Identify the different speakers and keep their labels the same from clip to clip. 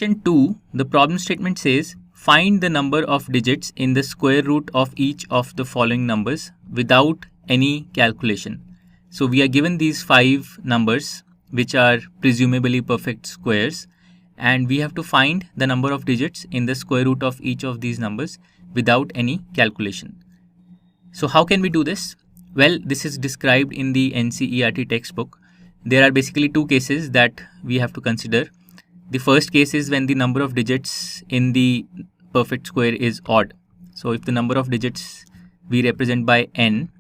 Speaker 1: question 2, the problem statement says, find the number of digits in the square root of each of the following numbers without any calculation. So we are given these 5 numbers which are presumably perfect squares, and we have to find the number of digits in the square root of each of these numbers without any calculation. So how can we do this? Well, this is described in the NCERT textbook. There are basically 2 cases that we have to consider. The first case is when the number of digits in the perfect square is odd. So if the number of digits we represent by n,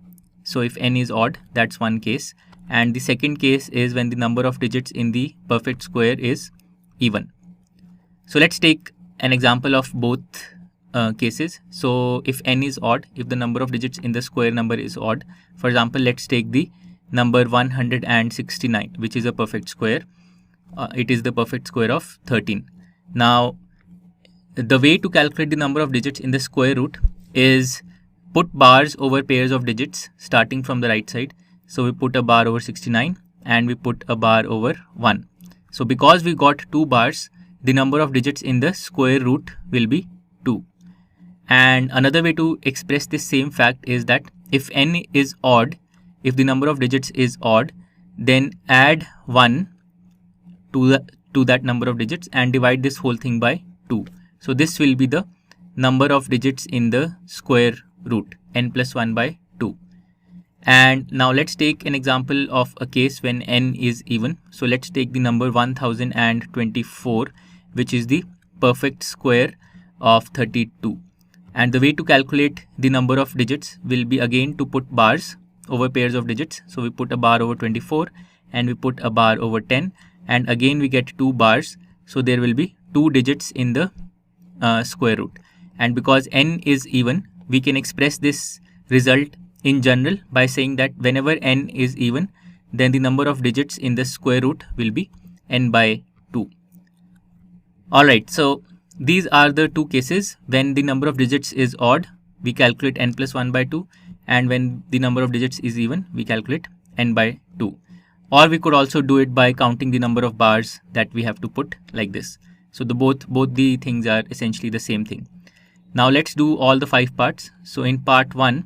Speaker 1: so if n is odd, that's one case. And the second case is when the number of digits in the perfect square is even. So let's take an example of both cases. So if n is odd, if the number of digits in the square number is odd, for example, let's take the number 169, which is a perfect square. It is the perfect square of 13. Now, the way to calculate the number of digits in the square root is put bars over pairs of digits starting from the right side. So we put a bar over 69 and we put a bar over 1. So because we got 2 bars, the number of digits in the square root will be 2. And another way to express this same fact is that if n is odd, if the number of digits is odd, then add 1 to that number of digits and divide this whole thing by 2. So this will be the number of digits in the square root, n plus 1 by 2. And now let's take an example of a case when n is even. So let's take the number 1024, which is the perfect square of 32. And the way to calculate the number of digits will be again to put bars over pairs of digits. So we put a bar over 24 and we put a bar over 10. And again we get 2 bars, so there will be 2 digits in the square root. And because n is even, we can express this result in general by saying that whenever n is even, then the number of digits in the square root will be n by 2. Alright, so these are the 2 cases. When the number of digits is odd, we calculate n plus 1 by 2, and when the number of digits is even, we calculate n by 2. Or we could also do it by counting the number of bars that we have to put like this. So both the things are essentially the same thing. Now let's do all the 5 parts. So in part 1,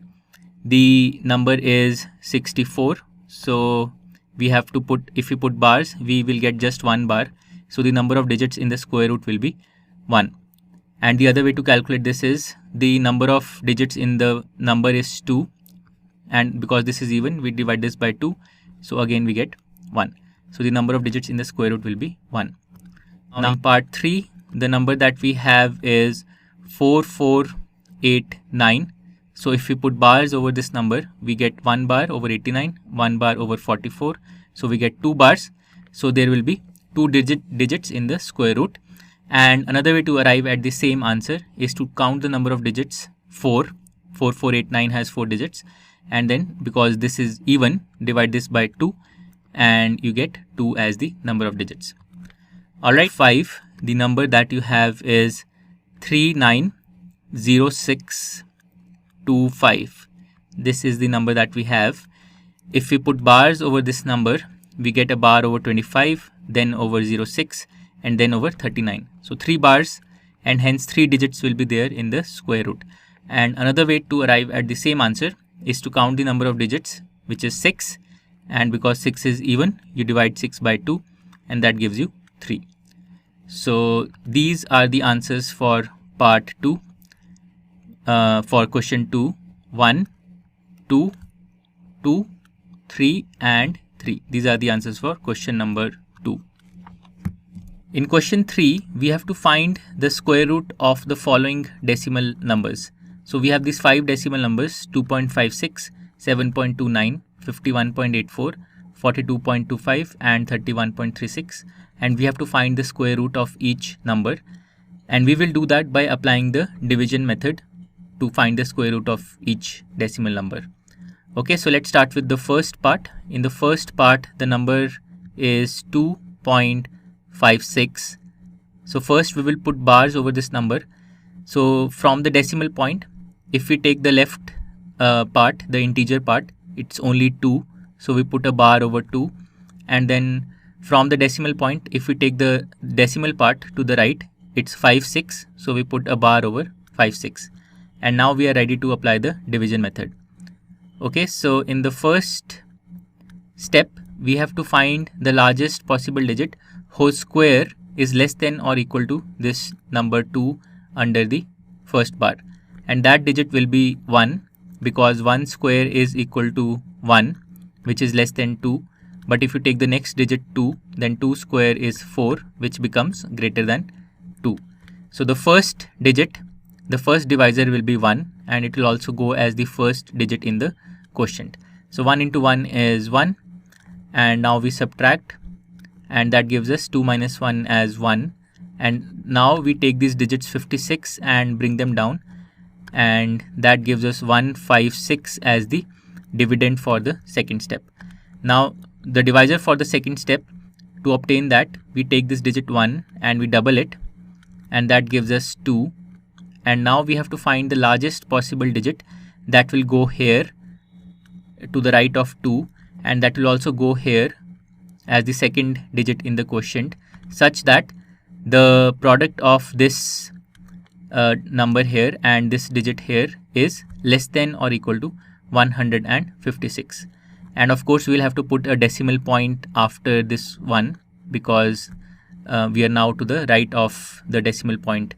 Speaker 1: the number is 64. So we have to put, if we put bars, we will get just 1 bar. So the number of digits in the square root will be 1. And the other way to calculate this is the number of digits in the number is 2. And because this is even, we divide this by 2. So again we get 1. So the number of digits in the square root will be 1. Now part 3, the number that we have is 4489. So if we put bars over this number, we get 1 bar over 89, 1 bar over 44. So we get 2 bars. So there will be 2 digits in the square root. And another way to arrive at the same answer is to count the number of digits 4. 4489 has 4 digits. And then because this is even, divide this by 2 and you get 2 as the number of digits. Alright, 5, the number that you have is 390625. This is the number that we have. If we put bars over this number, we get a bar over 25, then over 06 and then over 39. So 3 bars, and hence 3 digits will be there in the square root. And another way to arrive at the same answer is to count the number of digits, which is 6, and because 6 is even, you divide 6 by 2 and that gives you 3. So these are the answers for part 2, for question 2, 1, 2, 2, 3 and 3. These are the answers for question number 2. In question 3, we have to find the square root of the following decimal numbers. So we have these 5 decimal numbers: 2.56, 7.29, 51.84, 42.25 and 31.36, and we have to find the square root of each number, and we will do that by applying the division method to find the square root of each decimal number. Okay, so let's start with the first part. In the first part, the number is 2.56. So first we will put bars over this number. So from the decimal point, if we take the left part, the integer part, it's only 2. So we put a bar over 2. And then from the decimal point, if we take the decimal part to the right, it's 5 6, so we put a bar over 5 6, and now we are ready to apply the division method. Okay, so in the first step we have to find the largest possible digit whose square is less than or equal to this number 2 under the first bar, and that digit will be 1, because 1 square is equal to 1, which is less than 2. But if you take the next digit 2, then 2 square is 4, which becomes greater than 2. So the first digit, the first divisor will be 1, and it will also go as the first digit in the quotient. So 1 into 1 is 1, and now we subtract, and that gives us 2 minus 1 as 1. And now we take these digits 56 and bring them down, and that gives us 156 as the dividend for the second step. Now the divisor for the second step, to obtain that, we take this digit 1 and we double it, and that gives us 2. And now we have to find the largest possible digit that will go here to the right of 2, and that will also go here as the second digit in the quotient, such that the product of this number here and this digit here is less than or equal to 156. And of course we will have to put a decimal point after this one, because we are now to the right of the decimal point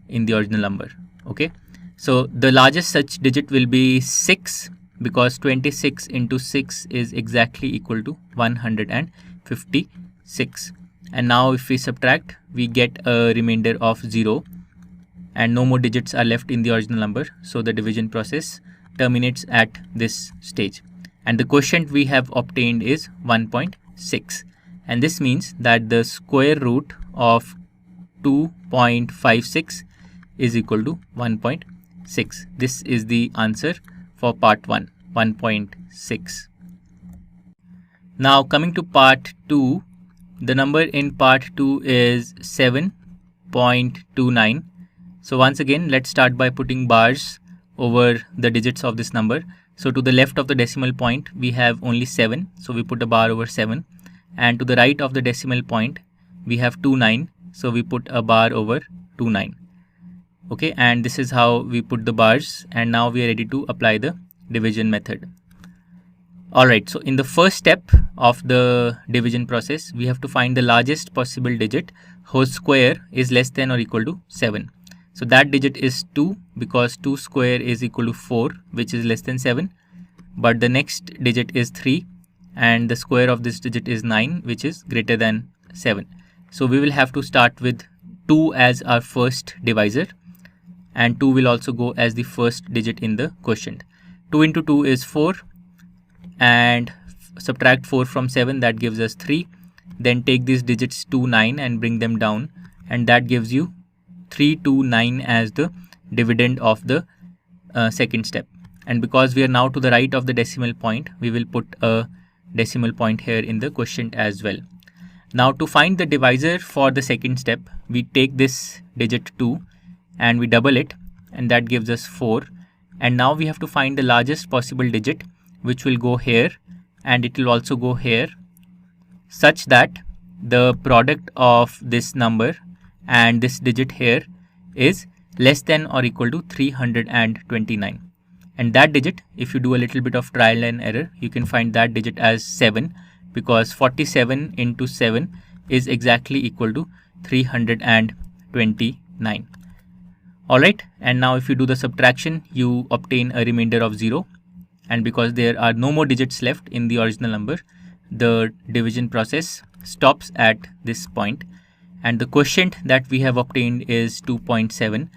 Speaker 1: in the original number. Okay, so the largest such digit will be 6, because 26 into 6 is exactly equal to 156. And now if we subtract, we get a remainder of 0, and no more digits are left in the original number, so the division process terminates at this stage. And the quotient we have obtained is 1.6, and this means that the square root of 2.56 is equal to 1.6. This is the answer for part 1, 1.6. Now coming to part 2, the number in part 2 is 7.29. So once again, let's start by putting bars over the digits of this number. So to the left of the decimal point, we have only 7, so we put a bar over 7. And to the right of the decimal point, we have 29, so we put a bar over 29. Okay, and this is how we put the bars, and now we are ready to apply the division method. Alright, so in the first step of the division process, we have to find the largest possible digit whose square is less than or equal to 7. So that digit is 2, because 2 square is equal to 4, which is less than 7. But the next digit is 3, and the square of this digit is 9, which is greater than 7. So we will have to start with 2 as our first divisor, and 2 will also go as the first digit in the quotient. 2 into 2 is 4, and subtract 4 from 7, that gives us 3. Then take these digits 2, 9 and bring them down, and that gives you 329 as the dividend of the second step. And because we are now to the right of the decimal point, we will put a decimal point here in the quotient as well. Now to find the divisor for the second step, we take this digit 2 and we double it, and that gives us 4. And now we have to find the largest possible digit, which will go here, and it will also go here, such that the product of this number and this digit here is less than or equal to 329. And that digit, if you do a little bit of trial and error, you can find that digit as 7, because 47 into 7 is exactly equal to 329. Alright, and now if you do the subtraction, you obtain a remainder of 0. And because there are no more digits left in the original number, the division process stops at this point. And the quotient that we have obtained is 2.7,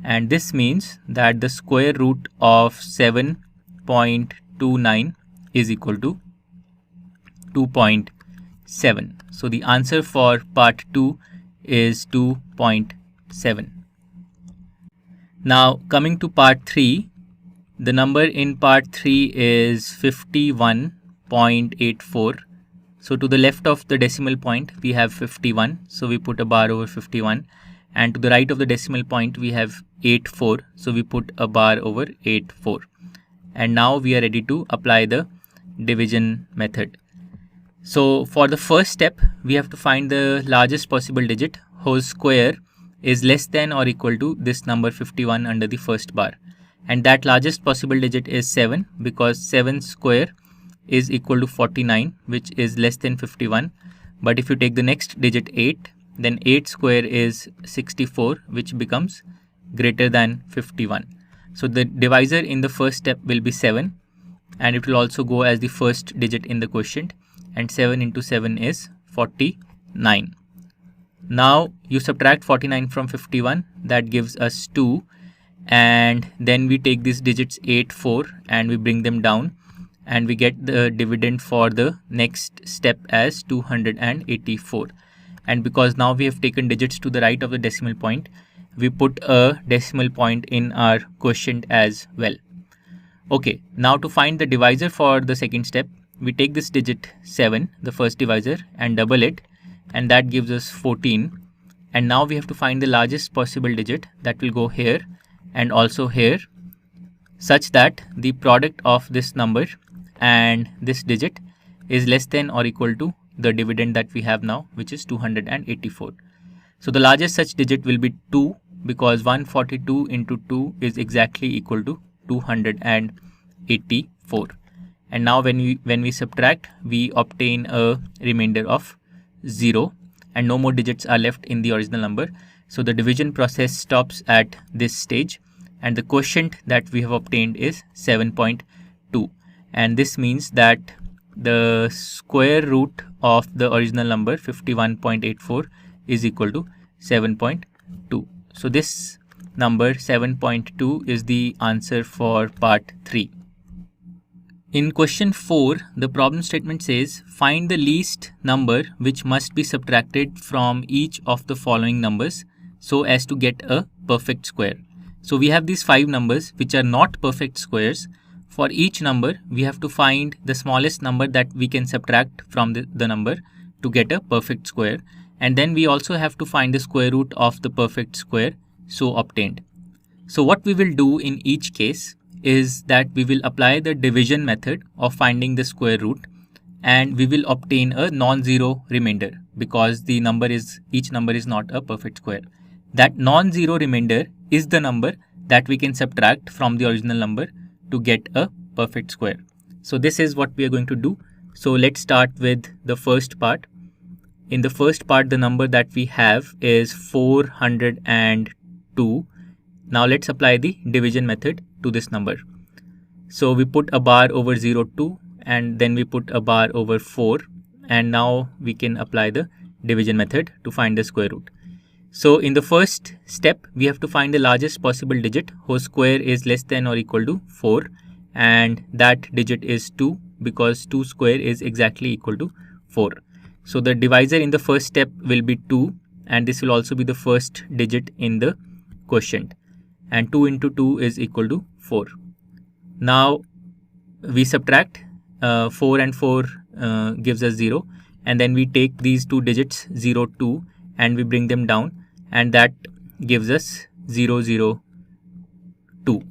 Speaker 1: and this means that the square root of 7.29 is equal to 2.7. So the answer for part 2 is 2.7. Now coming to part 3, the number in part 3 is 51.84. So to the left of the decimal point, we have 51, so we put a bar over 51. And to the right of the decimal point, we have 84, so we put a bar over 84. And now we are ready to apply the division method. So for the first step, we have to find the largest possible digit whose square is less than or equal to this number 51 under the first bar. And that largest possible digit is 7, because 7 square is equal to 49, which is less than 51. But if you take the next digit 8, then 8 square is 64, which becomes greater than 51. So the divisor in the first step will be 7, and it will also go as the first digit in the quotient, and 7 into 7 is 49. Now you subtract 49 from 51, that gives us 2, and then we take these digits 8, 4 and we bring them down, and we get the dividend for the next step as 284. And because now we have taken digits to the right of the decimal point, we put a decimal point in our quotient as well. Okay, now to find the divisor for the second step, we take this digit 7, the first divisor, and double it, and that gives us 14. And now we have to find the largest possible digit that will go here and also here, such that the product of this number and this digit is less than or equal to the dividend that we have now, which is 284. So the largest such digit will be 2, because 142 into 2 is exactly equal to 284. And now when we subtract, we obtain a remainder of 0, and no more digits are left in the original number. So the division process stops at this stage, and the quotient that we have obtained is 7.2. And this means that the square root of the original number 51.84 is equal to 7.2. So this number 7.2 is the answer for part 3. In question 4, the problem statement says, find the least number which must be subtracted from each of the following numbers so as to get a perfect square. So we have these 5 numbers which are not perfect squares. For each number, we have to find the smallest number that we can subtract from the number to get a perfect square. And then we also have to find the square root of the perfect square so obtained. So what we will do in each case is that we will apply the division method of finding the square root, and we will obtain a non-zero remainder, because each number is not a perfect square. That non-zero remainder is the number that we can subtract from the original number to get a perfect square. So this is what we are going to do. So let's start with the first part. In the first part, the number that we have is 402. Now let's apply the division method to this number. So we put a bar over 02, and then we put a bar over 4, and now we can apply the division method to find the square root. So in the first step, we have to find the largest possible digit whose square is less than or equal to 4, and that digit is 2, because 2 square is exactly equal to 4. So the divisor in the first step will be 2, and this will also be the first digit in the quotient, and 2 into 2 is equal to 4. Now we subtract 4 and 4 gives us 0, and then we take these two digits 0, 2 and we bring them down, and that gives us 0, 0, 2.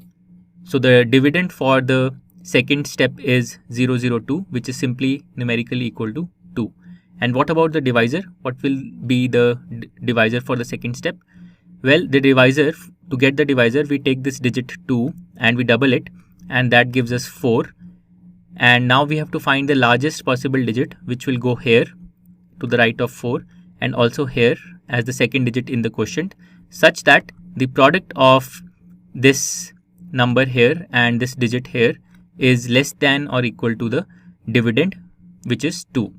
Speaker 1: So the dividend for the second step is 0, 0, 2, which is simply numerically equal to 2. And what about the divisor? What will be the divisor for the second step? Well, the divisor, to get the divisor, we take this digit 2 and we double it, and that gives us 4. And now we have to find the largest possible digit, which will go here to the right of 4 and also here as the second digit in the quotient, such that the product of this number here and this digit here is less than or equal to the dividend, which is 2.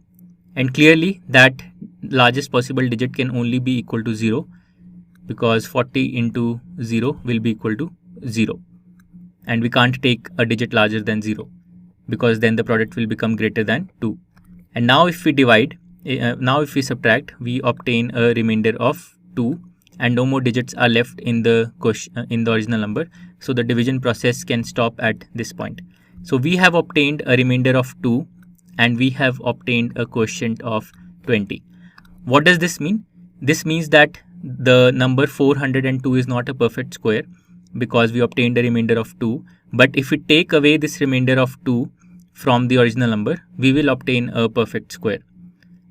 Speaker 1: And clearly that largest possible digit can only be equal to 0, because 40 into 0 will be equal to 0. And we can't take a digit larger than 0, because then the product will become greater than 2. And now if we subtract, we obtain a remainder of 2, and no more digits are left in the original number. So the division process can stop at this point. So we have obtained a remainder of 2, and we have obtained a quotient of 20. What does this mean? This means that the number 402 is not a perfect square, because we obtained a remainder of 2. But if we take away this remainder of 2 from the original number, we will obtain a perfect square.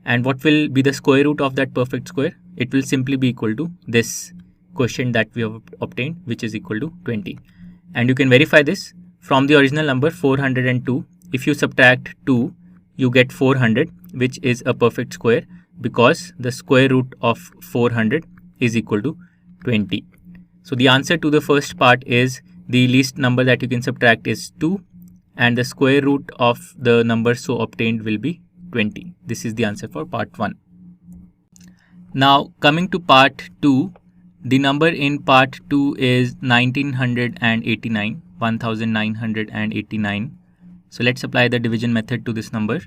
Speaker 1: And what will be the square root of that perfect square? It will simply be equal to this quotient that we have obtained, which is equal to 20. And you can verify this from the original number 402. If you subtract 2, you get 400, which is a perfect square because the square root of 400 is equal to 20. So the answer to the first part is the least number that you can subtract is 2, and the square root of the number so obtained will be 20. This is the answer for part 1. Now coming to part 2, the number in part 2 is 1989. So let's apply the division method to this number.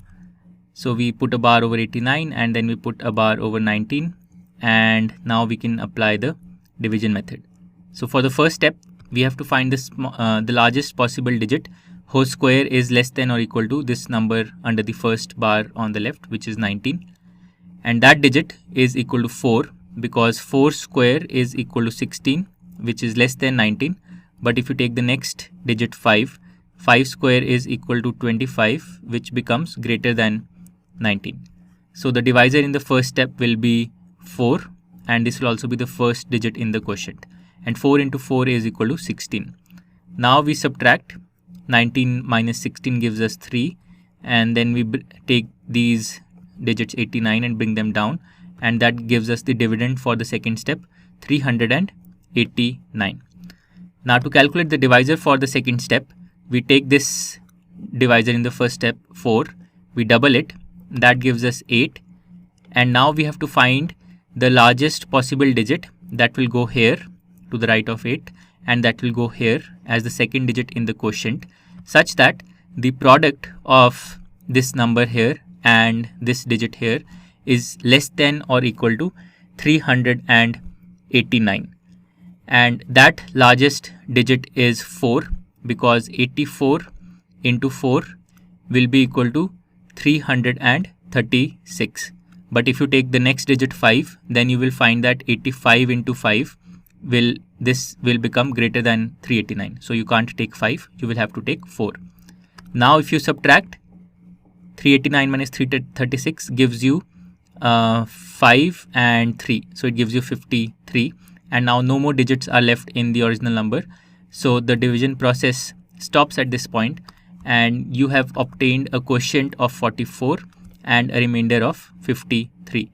Speaker 1: So we put a bar over 89 and then we put a bar over 19, and now we can apply the division method. So for the first step, we have to find the largest possible digit whose square is less than or equal to this number under the first bar on the left, which is 19. And that digit is equal to 4 because 4 square is equal to 16, which is less than 19. But if you take the next digit 5 square is equal to 25, which becomes greater than 19. So the divisor in the first step will be 4, and this will also be the first digit in the quotient. And 4 into 4 is equal to 16. Now we subtract. 19 minus 16 gives us 3, and then we take these digits 89 and bring them down, and that gives us the dividend for the second step, 389. Now to calculate the divisor for the second step, we take this divisor in the first step 4, we double it, that gives us 8, and now we have to find the largest possible digit that will go here to the right of 8, and that will go here as the second digit in the quotient, such that the product of this number here and this digit here is less than or equal to 389. And that largest digit is 4 because 84 into 4 will be equal to 336. But if you take the next digit 5, then you will find that 85 into 5 will become greater than 389. So you can't take 5, you will have to take 4. Now if you subtract, 389 minus 336 gives you 5 and 3. So it gives you 53. And now no more digits are left in the original number. So the division process stops at this point, and you have obtained a quotient of 44 and a remainder of 53.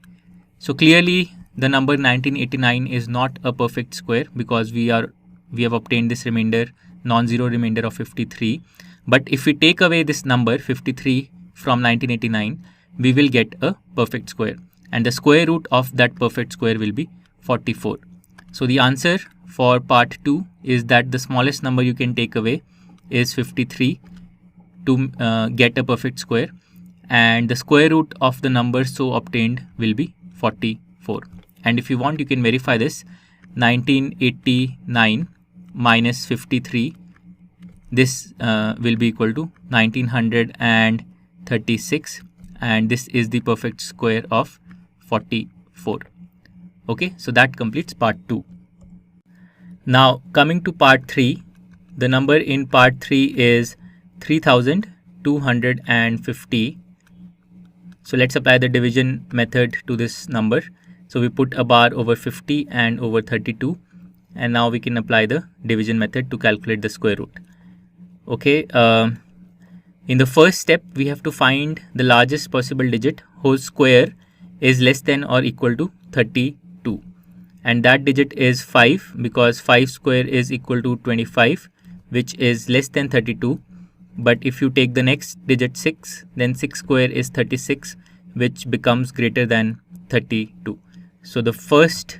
Speaker 1: So clearly the number 1989 is not a perfect square because we have obtained this non-zero remainder of 53. But if we take away this number 53 from 1989, we will get a perfect square, and the square root of that perfect square will be 44. So the answer for part 2 is that the smallest number you can take away is 53 to get a perfect square, and the square root of the number so obtained will be 44. And if you want, you can verify this. 1989 minus 53, this will be equal to 1936, and this is the perfect square of 44. Okay, so that completes part 2. Now coming to part 3, the number in part 3 is 3250. So let's apply the division method to this number. So we put a bar over 50 and over 32, and now we can apply the division method to calculate the square root. Okay, in the first step, we have to find the largest possible digit whose square is less than or equal to 32, and that digit is 5 because 5 square is equal to 25, which is less than 32. But if you take the next digit 6, then 6 square is 36, which becomes greater than 32. So the first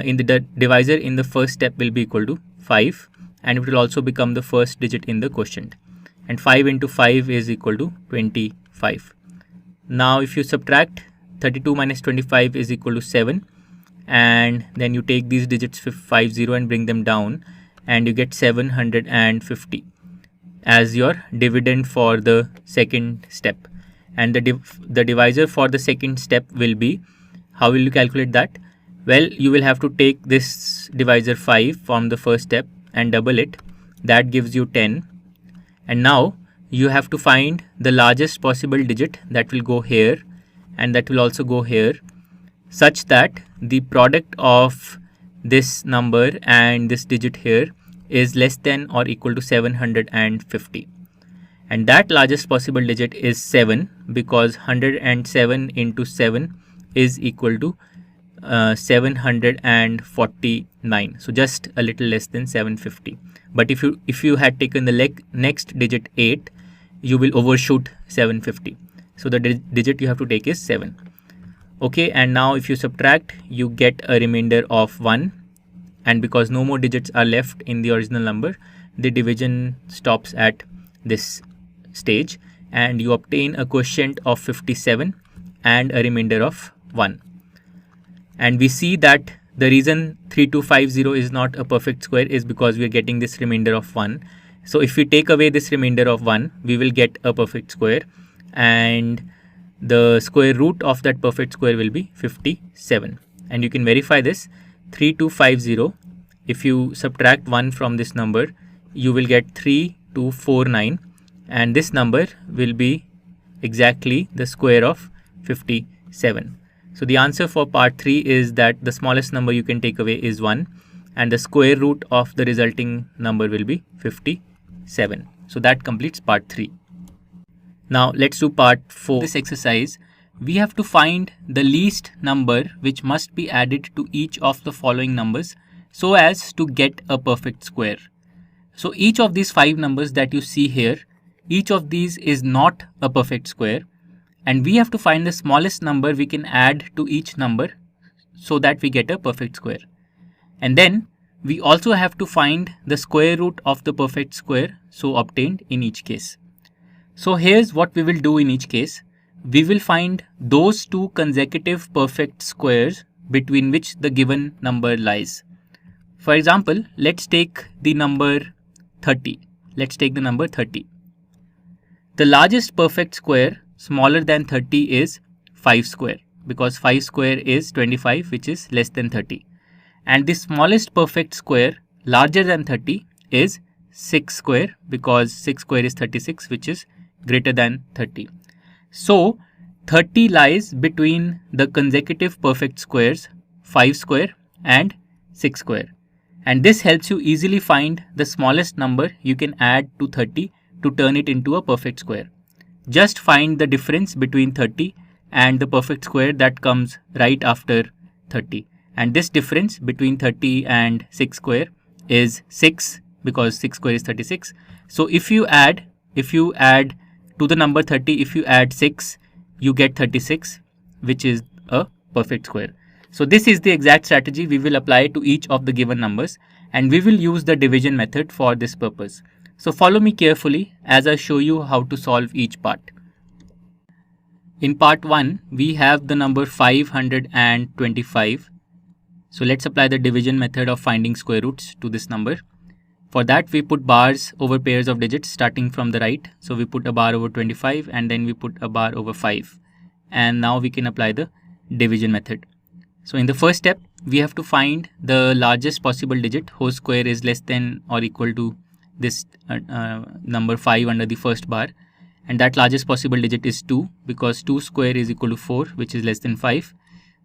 Speaker 1: in the divisor in the first step will be equal to 5, and it will also become the first digit in the quotient. And 5 into 5 is equal to 25. Now if you subtract, 32 minus 25 is equal to 7, and then you take these digits 50 and bring them down, and you get 750 as your dividend for the second step. And the divisor for the second step will be, how will you calculate that? Well, you will have to take this divisor 5 from the first step and double it. That gives you 10. And now you have to find the largest possible digit that will go here and that will also go here, such that the product of this number and this digit here is less than or equal to 750. And that largest possible digit is 7, because 107 into 7 is equal to 749. So just a little less than 750. But if you had taken the next digit 8, you will overshoot 750. So the digit you have to take is 7. Okay, and now if you subtract, you get a remainder of 1. And because no more digits are left in the original number, the division stops at this stage, and you obtain a quotient of 57 and a remainder of 1. And we see that the reason 3250 is not a perfect square is because we are getting this remainder of 1. So if we take away this remainder of 1, we will get a perfect square, and the square root of that perfect square will be 57. And you can verify this. 3250, if you subtract 1 from this number, you will get 3249, and this number will be exactly the square of 57. So the answer for part 3 is that the smallest number you can take away is 1, and the square root of the resulting number will be 57. So that completes part 3. Now let's do part 4. This exercise, we have to find the least number which must be added to each of the following numbers so as to get a perfect square. So each of these 5 numbers that you see here, each of these is not a perfect square, and we have to find the smallest number we can add to each number so that we get a perfect square. And then we also have to find the square root of the perfect square so obtained in each case. So here's what we will do in each case. We will find those 2 consecutive perfect squares between which the given number lies. For example, let's take the number 30. Let's take the number 30. The largest perfect square smaller than 30 is 5 square, because 5 square is 25, which is less than 30. And the smallest perfect square larger than 30 is 6 square, because 6 square is 36, which is greater than 30. So 30 lies between the consecutive perfect squares 5 square and 6 square. And this helps you easily find the smallest number you can add to 30 to turn it into a perfect square. Just find the difference between 30 and the perfect square that comes right after 30. And this difference between 30 and 6 square is 6, because 6 square is 36. So if you add to the number 30, if you add 6, you get 36, which is a perfect square. So this is the exact strategy we will apply to each of the given numbers, and we will use the division method for this purpose. So follow me carefully as I show you how to solve each part. In part 1, we have the number 525. So let's apply the division method of finding square roots to this number. For that, we put bars over pairs of digits starting from the right. So we put a bar over 25 and then we put a bar over 5. And now we can apply the division method. So in the first step, we have to find the largest possible digit whose square is less than or equal to this number 5 under the first bar, and that largest possible digit is 2, because 2 square is equal to 4, which is less than 5.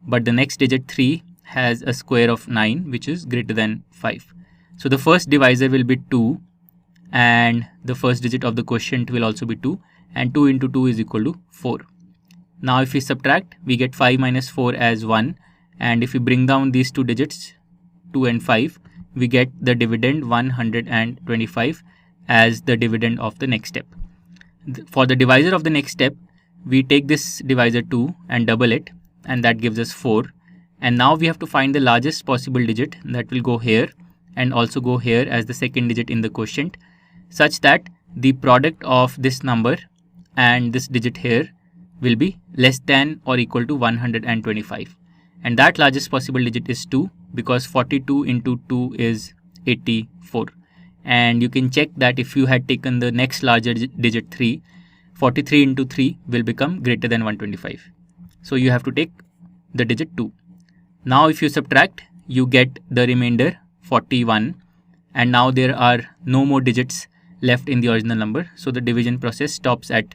Speaker 1: But the next digit 3 has a square of 9, which is greater than 5. So the first divisor will be 2, and the first digit of the quotient will also be 2, and 2 into 2 is equal to 4. Now if we subtract, we get 5 minus 4 as 1, and if we bring down these 2 digits 2 and 5, we get the dividend 125 as the dividend of the next step. For the divisor of the next step, we take this divisor 2 and double it, and that gives us 4. And now we have to find the largest possible digit that will go here and also go here as the second digit in the quotient, such that the product of this number and this digit here will be less than or equal to 125. And that largest possible digit is 2, because 42 into 2 is 84. And you can check that if you had taken the next larger digit 3, 43 into 3 will become greater than 125. So you have to take the digit 2. Now if you subtract, you get the remainder 41, and now there are no more digits left in the original number, so the division process stops at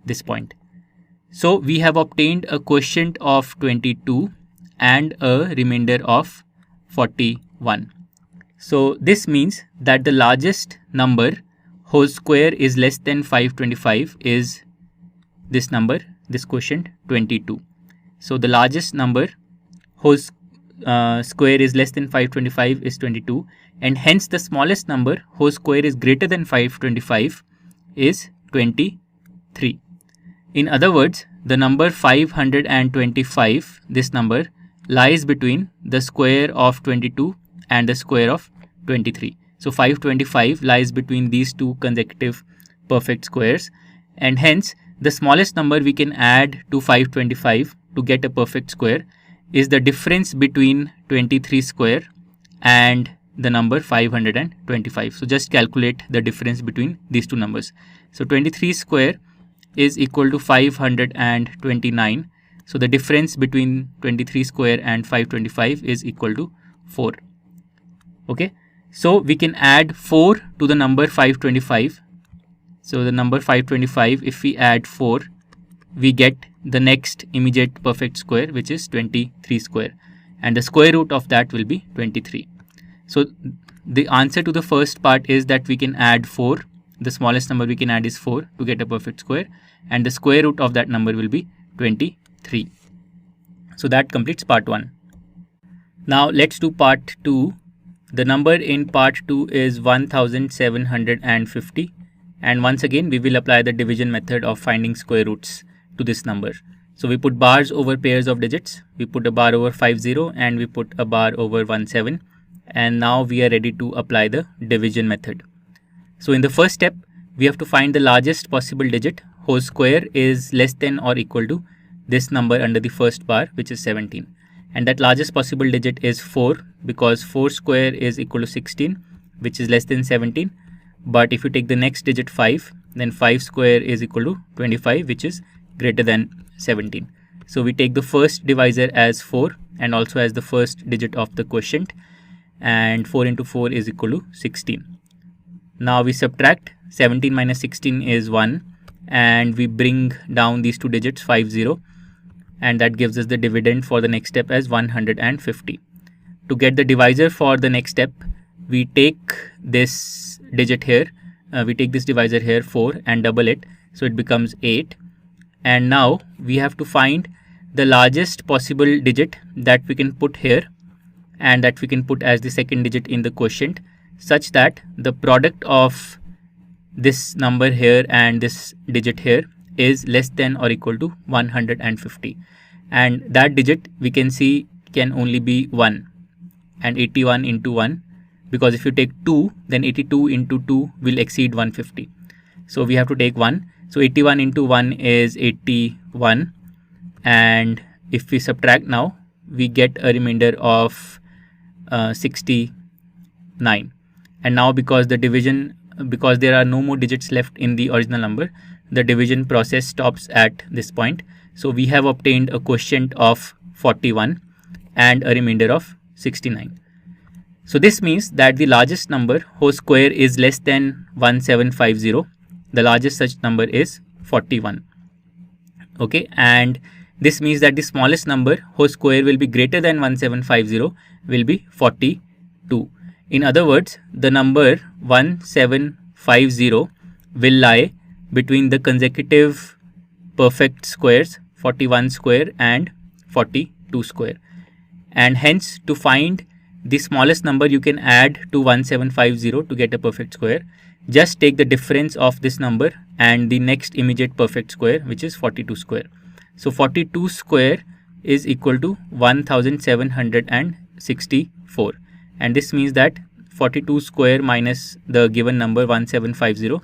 Speaker 1: this point. So we have obtained a quotient of 22 and a remainder of 41. 1. So this means that the largest number whose square is less than 525 is this number, this quotient 22. So the largest number whose square is less than 525 is 22, and hence the smallest number whose square is greater than 525 is 23. In other words, the number 525, this number, lies between the square of 22 and the square of 23. So 525 lies between these two consecutive perfect squares, and hence the smallest number we can add to 525 to get a perfect square is the difference between 23 square and the number 525. So just calculate the difference between these two numbers. So 23 square is equal to 529. So the difference between 23 square and 525 is equal to 4. Okay, so we can add 4 to the number 525. So the number 525, if we add 4, we get the next immediate perfect square, which is 23 square, and the square root of that will be 23. So the answer to the first part is that we can add 4. The smallest number we can add is 4 to get a perfect square, and the square root of that number will be 23. So that completes part 1. Now let's do part 2. The number in part 2 is 1750, and once again we will apply the division method of finding square roots to this number. So we put bars over pairs of digits, we put a bar over 50, and we put a bar over 17, and now we are ready to apply the division method. So in the first step, we have to find the largest possible digit whose square is less than or equal to this number under the first bar, which is 17. And that largest possible digit is 4, because 4 square is equal to 16, which is less than 17. But if you take the next digit 5, then 5 square is equal to 25, which is greater than 17. So we take the first divisor as 4 and also as the first digit of the quotient, and 4 into 4 is equal to 16. Now we subtract. 17 minus 16 is 1, and we bring down these two digits 50, and that gives us the dividend for the next step as 150. To get the divisor for the next step, we take this digit here, we take this divisor here 4 and double it, so it becomes 8. And now we have to find the largest possible digit that we can put here and that we can put as the second digit in the quotient, such that the product of this number here and this digit here is less than or equal to 150. And that digit we can see can only be 1, and 81 into 1, because if you take 2, then 82 into 2 will exceed 150. So we have to take 1. So 81 into 1 is 81, and if we subtract now, we get a remainder of 69. And now because there are no more digits left in the original number, the division process stops at this point. So we have obtained a quotient of 41 and a remainder of 69. So this means that the largest number whose square is less than 1750, the largest such number is 41. Okay, and this means that the smallest number whose square will be greater than 1750 will be 42. In other words, the number 1750 will lie between the consecutive perfect squares 41 square and 42 square. And hence, to find the smallest number you can add to 1750 to get a perfect square, just take the difference of this number and the next immediate perfect square, which is 42 square. So 42 square is equal to 1764, and this means that 42 square minus the given number 1750,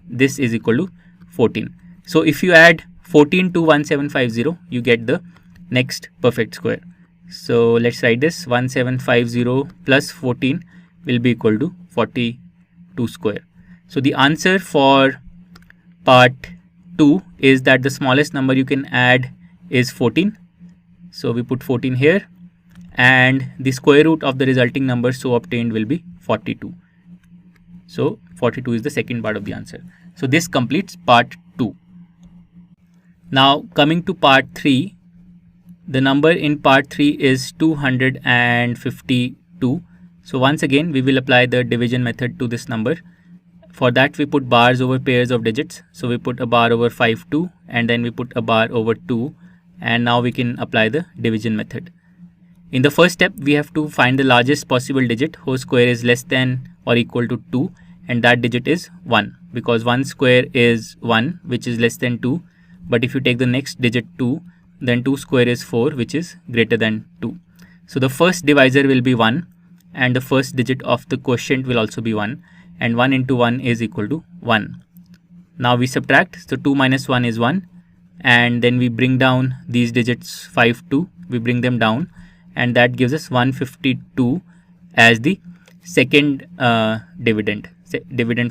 Speaker 1: this is equal to 14. So if you add 14 to 1750, you get the next perfect square. So let's write this. 1750 plus 14 will be equal to 42 square. So the answer for part 2 is that the smallest number you can add is 14. So we put 14 here, and the square root of the resulting number so obtained will be 42. So 42 is the second part of the answer. So this completes part 2. Now coming to part 3, the number in part 3 is 252. So once again we will apply the division method to this number. For that we put bars over pairs of digits. So we put a bar over 5 2 and then we put a bar over 2, and now we can apply the division method. In the first step we have to find the largest possible digit whose square is less than or equal to 2, and that digit is 1, because 1 square is 1, which is less than 2, but if you take the next digit 2, then 2 square is 4, which is greater than 2. So the first divisor will be 1 and the first digit of the quotient will also be 1, and 1 into 1 is equal to 1. Now we subtract, so 2 minus 1 is 1, and then we bring down these digits 5 2, we bring them down, and that gives us 152 as the second dividend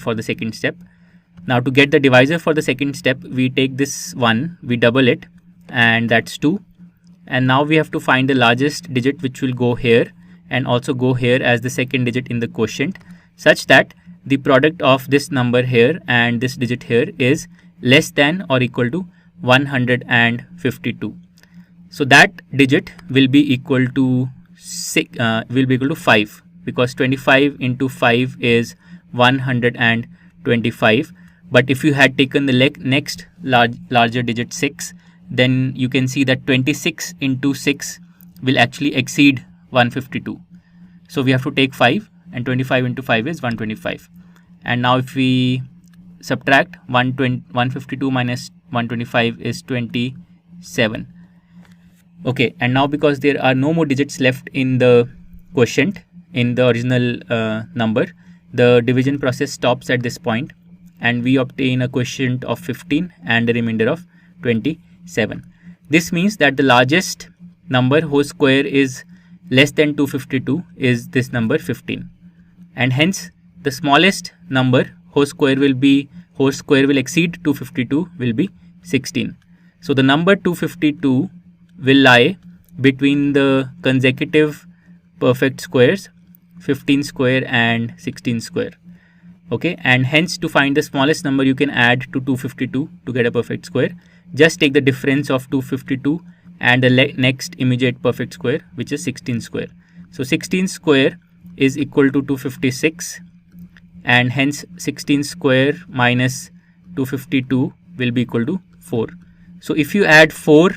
Speaker 1: for the second step. Now to get the divisor for the second step, we take this 1, we double it, and that's 2, and now we have to find the largest digit which will go here and also go here as the second digit in the quotient, such that the product of this number here and this digit here is less than or equal to 152. So that digit will be equal to 5, because 25 into 5 is 125. But if you had taken the next larger digit 6, then you can see that 26 into 6 will actually exceed 152. So we have to take 5, and 25 into 5 is 125. And now if we subtract 152 minus 125 is 27. Okay, and now because there are no more digits left in the quotient in the original number, the division process stops at this point, and we obtain a quotient of 15 and a remainder of 27. This means that the largest number whose square is less than 252 is this number 15, and hence the smallest number whose square will exceed 252 will be 16. So the number 252 will lie between the consecutive perfect squares 15 square and 16 square. Okay, and hence to find the smallest number you can add to 252 to get a perfect square. Just take the difference of 252 and the next immediate perfect square, which is 16 square. So 16 square is equal to 256, and hence 16 square minus 252 will be equal to 4. So if you add 4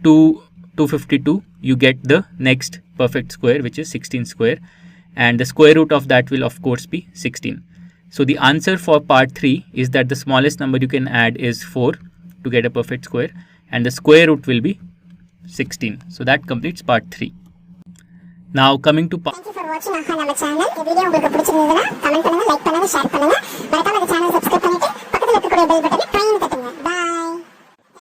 Speaker 1: to 252, you get the next perfect square, which is 16 square, and the square root of that will of course be 16. So the answer for part 3 is that the smallest number you can add is 4 to get a perfect square, and the square root will be 16. So that completes part 3. Now coming to part...
Speaker 2: Thank you for watching our channel. This video உங்களுக்கு பிடிச்சிருந்ததுனா comment பண்ணுங்க, like பண்ணுங்க, share பண்ணுங்க. மறக்காம இந்த சேனலை subscribe பண்ணிட்டு பக்கத்துல இருக்கக்கூடிய பெல் பட்டனை ட்ரைன் தட்டுங்க. Bye.